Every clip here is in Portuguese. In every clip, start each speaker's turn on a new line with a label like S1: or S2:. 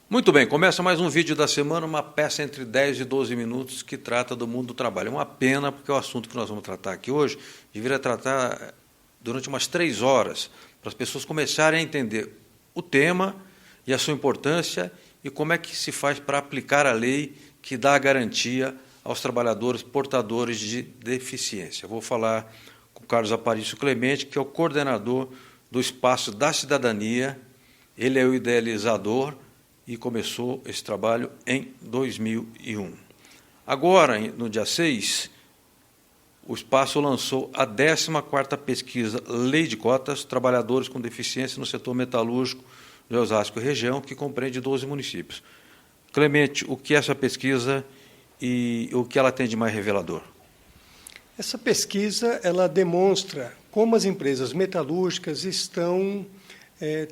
S1: Muito bem, começa mais um vídeo da semana, uma peça entre 10 e 12 minutos que trata do mundo do trabalho. É uma pena, porque o assunto que nós vamos tratar aqui hoje deveria tratar durante umas 3 horas, para as pessoas começarem a entender o tema e a sua importância e como é que se faz para aplicar a lei que dá a garantia aos trabalhadores portadores de deficiência. Eu vou falar com o Carlos Aparício Clemente, que é o coordenador do Espaço da Cidadania, ele é o idealizador e começou esse trabalho em 2001. Agora, no dia 6, o Espaço lançou a 14ª pesquisa Lei de Cotas, Trabalhadores com Deficiência no Setor Metalúrgico de Osasco e Região, que compreende 12 municípios. Clemente, o que é essa pesquisa e o que ela tem de mais revelador?
S2: Essa pesquisa ela demonstra como as empresas metalúrgicas estão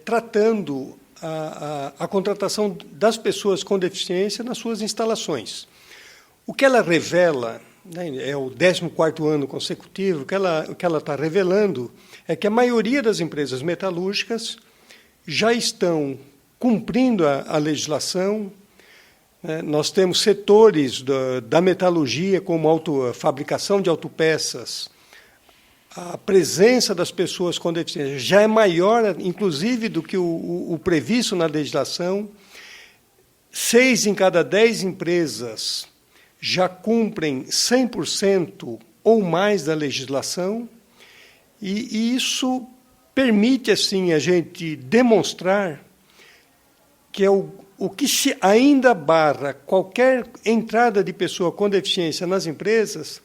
S2: tratando a contratação das pessoas com deficiência nas suas instalações. O que ela revela, né, é o 14º ano consecutivo, o que ela está revelando é que a maioria das empresas metalúrgicas já estão cumprindo a legislação. Nós temos setores da metalurgia, como a fabricação de autopeças. A presença das pessoas com deficiência já é maior, inclusive, do que o previsto na legislação. 6 em cada 10 empresas já cumprem 100% ou mais da legislação, e isso permite, assim, a gente demonstrar que o que se ainda barra qualquer entrada de pessoa com deficiência nas empresas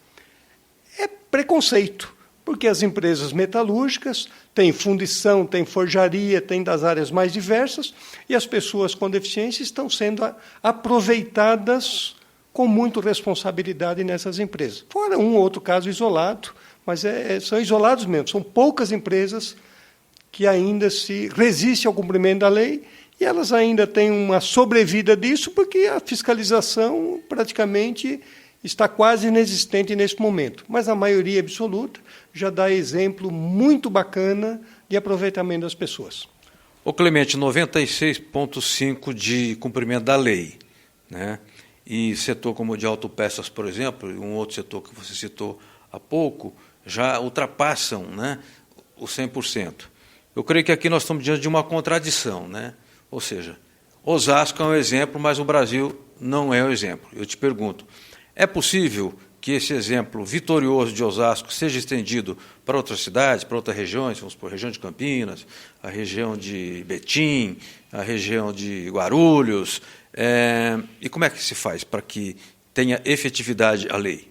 S2: é preconceito. Porque as empresas metalúrgicas têm fundição, têm forjaria, têm das áreas mais diversas, e as pessoas com deficiência estão sendo aproveitadas com muita responsabilidade nessas empresas. Fora um ou outro caso isolado, mas são isolados mesmo, são poucas empresas que ainda se resistem ao cumprimento da lei, e elas ainda têm uma sobrevida disso, porque a fiscalização praticamente está quase inexistente nesse momento. Mas a maioria absoluta já dá exemplo muito bacana de aproveitamento das pessoas.
S1: Ô Clemente, 96,5% de cumprimento da lei, né? E setor como o de autopeças, por exemplo, e um outro setor que você citou há pouco, já ultrapassam, né, os 100%. Eu creio que aqui nós estamos diante de uma contradição, né? Ou seja, Osasco é um exemplo, mas o Brasil não é um exemplo. Eu te pergunto, é possível que esse exemplo vitorioso de Osasco seja estendido para outras cidades, para outras regiões, vamos supor, a região de Campinas, a região de Betim, a região de Guarulhos? E como é que se faz para que tenha efetividade a lei?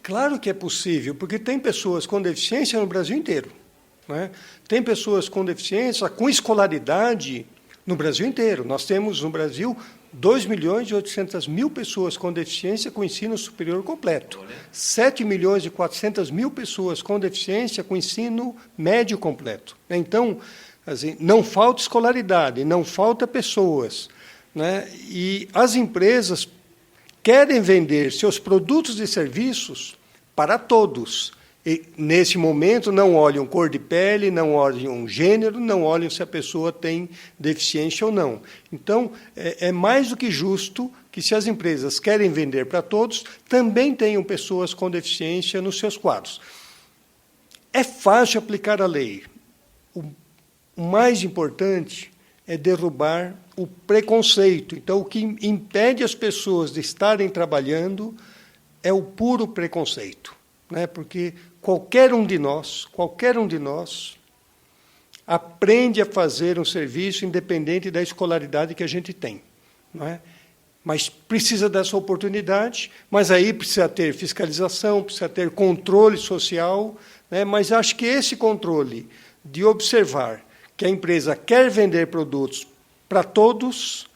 S2: Claro que é possível, porque tem pessoas com deficiência no Brasil inteiro, né? Tem pessoas com deficiência, com escolaridade no Brasil inteiro. Nós temos no Brasil 2.800.000 pessoas com deficiência com ensino superior completo. 7.400.000 pessoas com deficiência com ensino médio completo. Então, assim, não falta escolaridade, não falta pessoas, né? E as empresas querem vender seus produtos e serviços para todos. E, nesse momento, não olham cor de pele, não olham gênero, não olham se a pessoa tem deficiência ou não. Então, é mais do que justo que, se as empresas querem vender para todos, também tenham pessoas com deficiência nos seus quadros. É fácil aplicar a lei. O mais importante é derrubar o preconceito. Então, o que impede as pessoas de estarem trabalhando é o puro preconceito, né? Porque qualquer um de nós aprende a fazer um serviço independente da escolaridade que a gente tem, não é? Mas precisa dessa oportunidade, mas aí precisa ter fiscalização, precisa ter controle social, né? Mas acho que esse controle de observar que a empresa quer vender produtos para todos,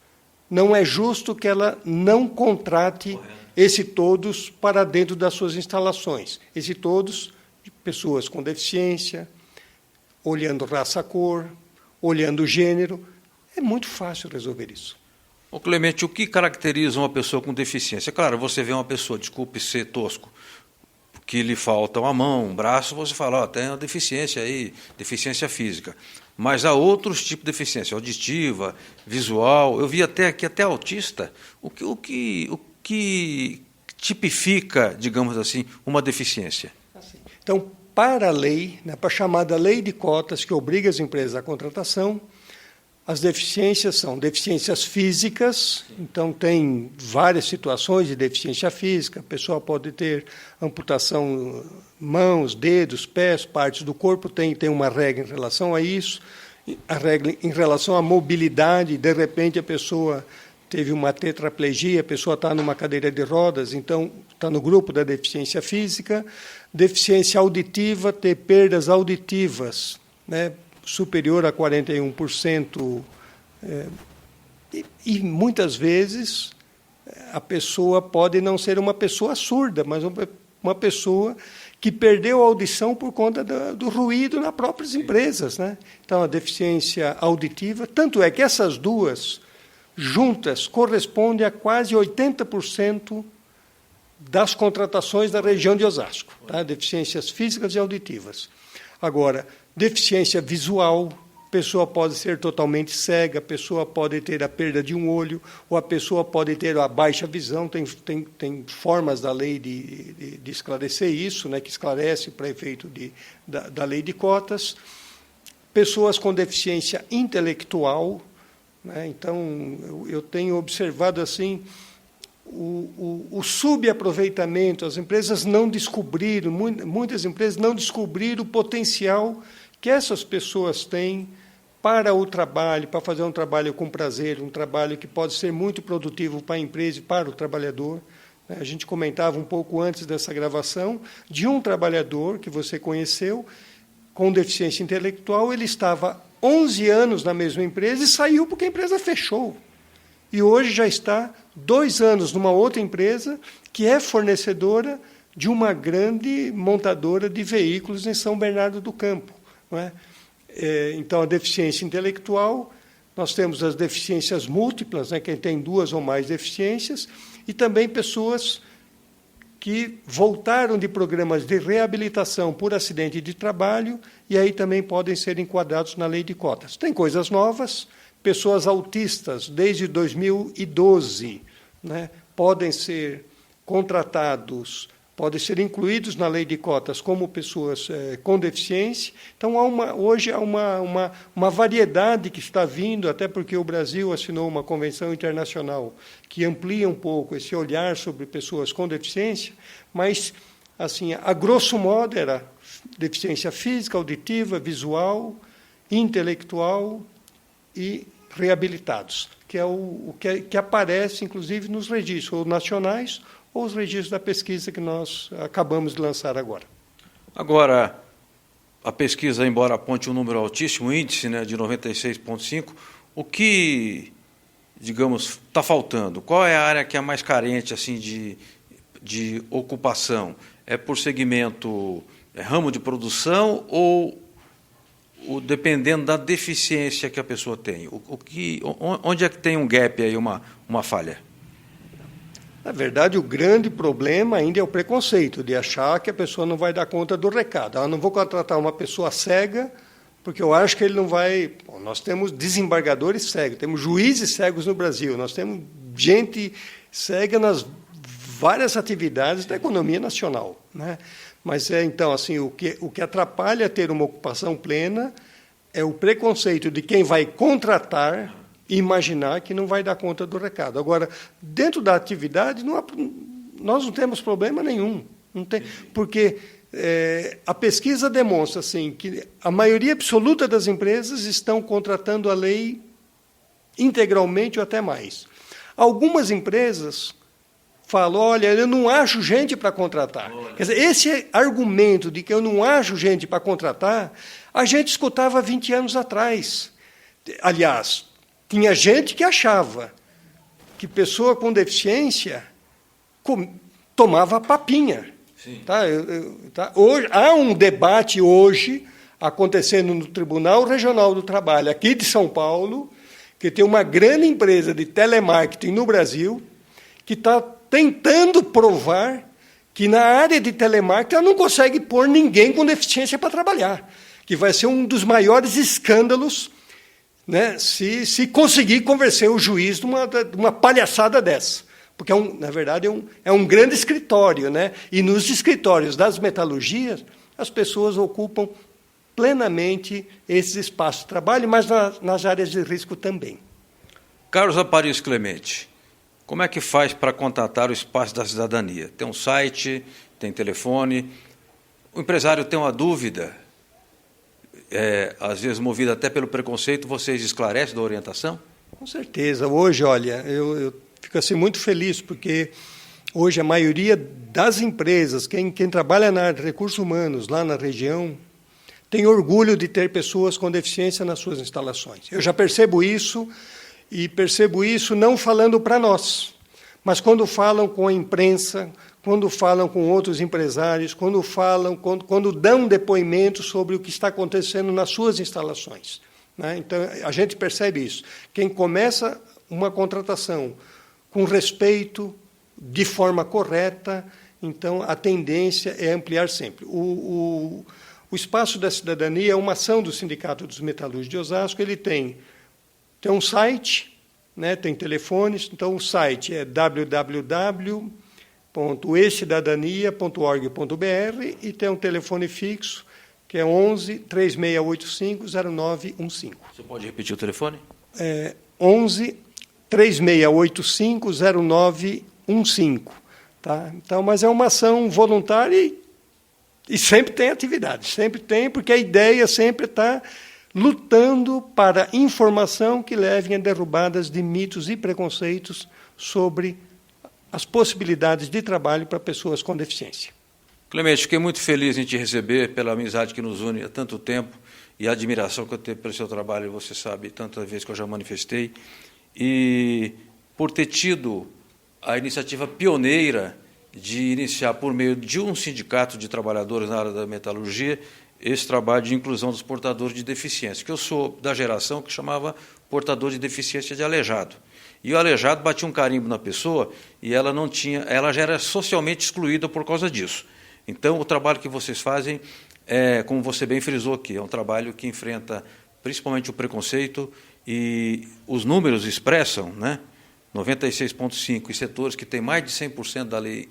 S2: não é justo que ela não contrate esse todos para dentro das suas instalações. Esse todos de pessoas com deficiência, olhando raça, cor, olhando gênero. É muito fácil resolver isso.
S1: Ô Clemente, o que caracteriza uma pessoa com deficiência? Claro, você vê uma pessoa, desculpe ser tosco, que lhe falta uma mão, um braço, você fala, tem uma deficiência aí, deficiência física. Mas há outros tipos de deficiência, auditiva, visual. Eu vi até aqui, até autista, o que tipifica, digamos assim, uma deficiência.
S2: Então, para a lei, né, para a chamada lei de cotas, que obriga as empresas à contratação, as deficiências são deficiências físicas, então tem várias situações de deficiência física, a pessoa pode ter amputação mãos, dedos, pés, partes do corpo, tem uma regra em relação a isso, a regra em relação à mobilidade, de repente a pessoa teve uma tetraplegia, a pessoa está numa cadeira de rodas, então está no grupo da deficiência física, deficiência auditiva, ter perdas auditivas, né, superior a 41%, e muitas vezes a pessoa pode não ser uma pessoa surda, mas uma pessoa que perdeu a audição por conta do ruído nas próprias empresas, né? Então, a deficiência auditiva, tanto é que essas duas juntas correspondem a quase 80% das contratações da região de Osasco, tá? Deficiências físicas e auditivas. Agora, deficiência visual, a pessoa pode ser totalmente cega, a pessoa pode ter a perda de um olho, ou a pessoa pode ter a baixa visão, tem formas da lei de esclarecer isso, né, que esclarece para efeito da lei de cotas. Pessoas com deficiência intelectual, né, então eu tenho observado assim, o subaproveitamento, as empresas não descobriram, muitas empresas não descobriram o potencial que essas pessoas têm para o trabalho, para fazer um trabalho com prazer, um trabalho que pode ser muito produtivo para a empresa e para o trabalhador. A gente comentava um pouco antes dessa gravação de um trabalhador que você conheceu, com deficiência intelectual, ele estava 11 anos na mesma empresa e saiu porque a empresa fechou. E hoje já está 2 anos numa outra empresa que é fornecedora de uma grande montadora de veículos em São Bernardo do Campo. Não é? Então, a deficiência intelectual, nós temos as deficiências múltiplas, né, quem tem 2 ou mais deficiências, e também pessoas que voltaram de programas de reabilitação por acidente de trabalho e aí também podem ser enquadrados na lei de cotas. Tem coisas novas, pessoas autistas, desde 2012, né, podem ser contratados, podem ser incluídos na lei de cotas como pessoas com deficiência. Então, hoje há uma variedade que está vindo, até porque o Brasil assinou uma convenção internacional que amplia um pouco esse olhar sobre pessoas com deficiência, mas, assim, a grosso modo, era deficiência física, auditiva, visual, intelectual e reabilitados, que é o que aparece, inclusive, nos registros ou nacionais ou os registros da pesquisa que nós acabamos de lançar agora.
S1: Agora, a pesquisa, embora aponte um número altíssimo, índice, né, de 96,5, o que, digamos, está faltando? Qual é a área que é mais carente assim, de ocupação? É por segmento, ramo de produção ou dependendo da deficiência que a pessoa tem? Onde é que tem um gap aí, uma falha?
S2: Na verdade, o grande problema ainda é o preconceito, de achar que a pessoa não vai dar conta do recado. Eu não vou contratar uma pessoa cega, porque eu acho que ele não vai... Bom, nós temos desembargadores cegos, temos juízes cegos no Brasil, nós temos gente cega nas várias atividades da economia nacional, né? Mas, então, assim, o que atrapalha ter uma ocupação plena é o preconceito de quem vai contratar e imaginar que não vai dar conta do recado. Agora, dentro da atividade, nós não temos problema nenhum. Não tem, porque a pesquisa demonstra assim, que a maioria absoluta das empresas estão contratando a lei integralmente ou até mais. Algumas empresas falam, olha, eu não acho gente para contratar. Quer dizer, esse argumento de que eu não acho gente para contratar, a gente escutava 20 anos atrás. Aliás, tinha gente que achava que pessoa com deficiência tomava papinha. Tá? Hoje, há um debate hoje acontecendo no Tribunal Regional do Trabalho, aqui de São Paulo, que tem uma grande empresa de telemarketing no Brasil, que está tentando provar que na área de telemarketing ela não consegue pôr ninguém com deficiência para trabalhar, que vai ser um dos maiores escândalos, né, se conseguir convencer o juiz de uma palhaçada dessa. Porque, na verdade, é um grande escritório, né? E nos escritórios das metalurgias, as pessoas ocupam plenamente esses espaços de trabalho, mas nas áreas de risco também.
S1: Carlos Aparício Clemente, como é que faz para contatar o Espaço da Cidadania? Tem um site, tem telefone. O empresário tem uma dúvida, às vezes movida até pelo preconceito, vocês esclarecem da orientação?
S2: Com certeza. Hoje, olha, eu fico assim, muito feliz, porque hoje a maioria das empresas, quem trabalha na área de recursos humanos lá na região, tem orgulho de ter pessoas com deficiência nas suas instalações. Eu já percebo isso, e percebo isso não falando para nós, mas quando falam com a imprensa, quando falam com outros empresários, quando dão depoimento sobre o que está acontecendo nas suas instalações, né? Então, a gente percebe isso. Quem começa uma contratação com respeito, de forma correta, então a tendência é ampliar sempre. O Espaço da Cidadania é uma ação do Sindicato dos Metalúrgicos de Osasco, ele tem um site, né, tem telefones, então o site é www.ecidadania.org.br e tem um telefone fixo, que é 11 3685 0915.
S1: Você pode repetir o telefone?
S2: 11 3685 0915. Tá? Então, mas é uma ação voluntária e sempre tem atividade, sempre tem, porque a ideia sempre está lutando para informação que leve a derrubadas de mitos e preconceitos sobre as possibilidades de trabalho para pessoas com deficiência.
S1: Clemente, fiquei muito feliz em te receber, pela amizade que nos une há tanto tempo e a admiração que eu tenho pelo seu trabalho, você sabe, tantas vezes que eu já manifestei, e por ter tido a iniciativa pioneira de iniciar, por meio de um sindicato de trabalhadores na área da metalurgia, esse trabalho de inclusão dos portadores de deficiência, que eu sou da geração que chamava portador de deficiência de aleijado. E o aleijado batia um carimbo na pessoa e ela já era socialmente excluída por causa disso. Então, o trabalho que vocês fazem, como você bem frisou aqui, é um trabalho que enfrenta principalmente o preconceito, e os números expressam, né, 96,5%, e setores que têm mais de 100% da lei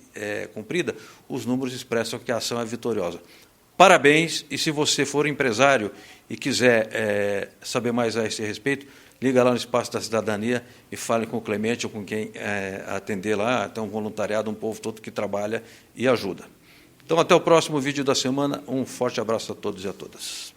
S1: cumprida, os números expressam que a ação é vitoriosa. Parabéns, e se você for empresário e quiser saber mais a esse respeito, liga lá no Espaço da Cidadania e fale com o Clemente ou com quem atender lá, tem um voluntariado, um povo todo que trabalha e ajuda. Então, até o próximo vídeo da semana, um forte abraço a todos e a todas.